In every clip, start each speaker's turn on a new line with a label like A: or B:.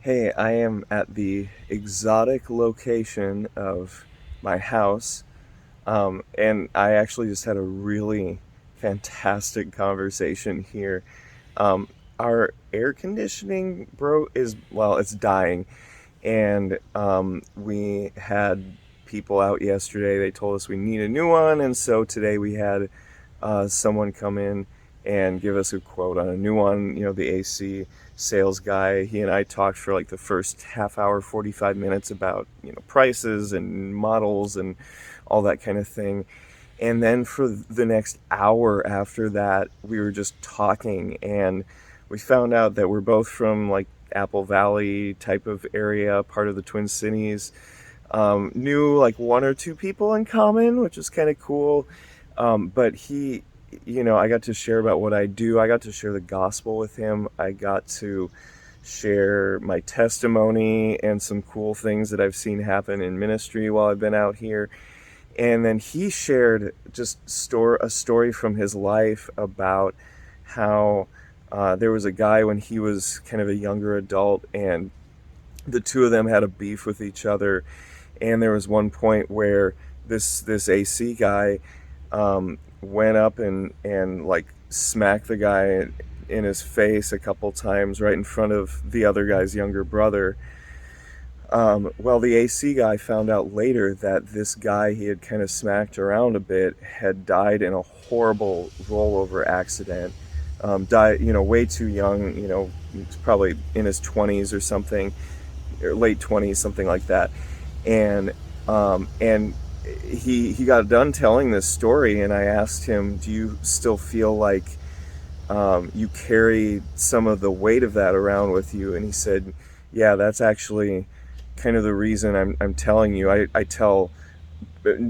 A: Hey, I am at the exotic location of my house, and I actually just had a really fantastic conversation here. Um, our air conditioning it's dying, and we had people out yesterday. They told us we need a new one, and so today we had someone come in and give us a quote on a new one. The AC sales guy, he and I talked for like the first half hour, 45 minutes about, prices and models and all that kind of thing. And then for the next hour after that, we were just talking, and we found out that we're both from like Apple Valley type of area, part of the Twin Cities. Knew like one or two people in common, which is kind of cool. But I got to share about what I do. I got to share the gospel with him. I got to share my testimony and some cool things that I've seen happen in ministry while I've been out here. And then he shared a story from his life about how there was a guy when he was kind of a younger adult, and the two of them had a beef with each other. And there was one point where this AC guy went up and like smacked the guy in his face a couple times right in front of the other guy's younger brother. Well, the AC guy found out later that this guy he had kind of smacked around a bit had died in a horrible rollover accident. Died, way too young. Probably in his 20s or something, or late 20s, something like that. And he got done telling this story, and I asked him, "Do you still feel like you carry some of the weight of that around with you?" And he said, "Yeah, that's actually kind of the reason I'm telling you. I tell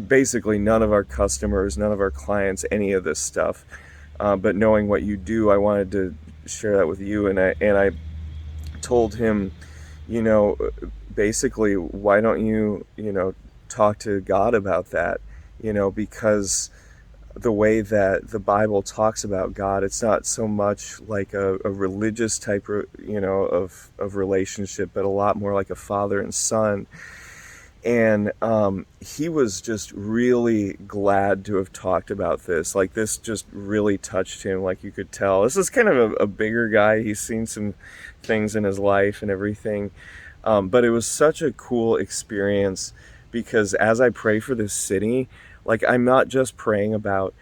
A: basically none of our customers, none of our clients, any of this stuff. But knowing what you do, I wanted to share that with you." And I told him, you know, basically, why don't you, talk to God about that? Because the way that the Bible talks about God, it's not so much like a religious type, of relationship, but a lot more like a father and son. And he was just really glad to have talked about this. Like, this just really touched him. Like, you could tell this is kind of a bigger guy. He's seen some things in his life and everything. But it was such a cool experience, because as I pray for this city, like, I'm not just praying about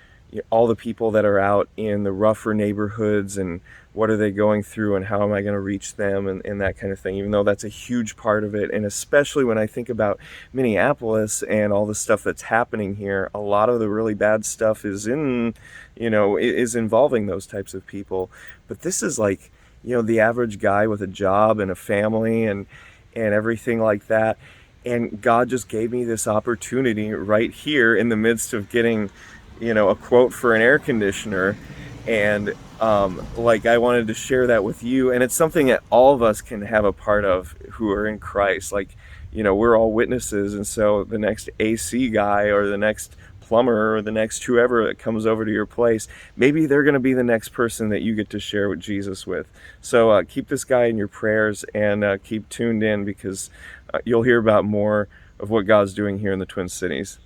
A: all the people that are out in the rougher neighborhoods and what are they going through and how am I going to reach them, and that kind of thing, even though that's a huge part of it. And especially when I think about Minneapolis and all the stuff that's happening here, a lot of the really bad stuff is involving those types of people. But this is like, the average guy with a job and a family and everything like that. And God just gave me this opportunity right here in the midst of getting, a quote for an air conditioner. And like, I wanted to share that with you. And it's something that all of us can have a part of who are in Christ. Like, we're all witnesses. And so the next AC guy or the next plumber or the next whoever that comes over to your place, maybe they're going to be the next person that you get to share with Jesus with. So keep this guy in your prayers, and keep tuned in, because you'll hear about more of what God's doing here in the Twin Cities.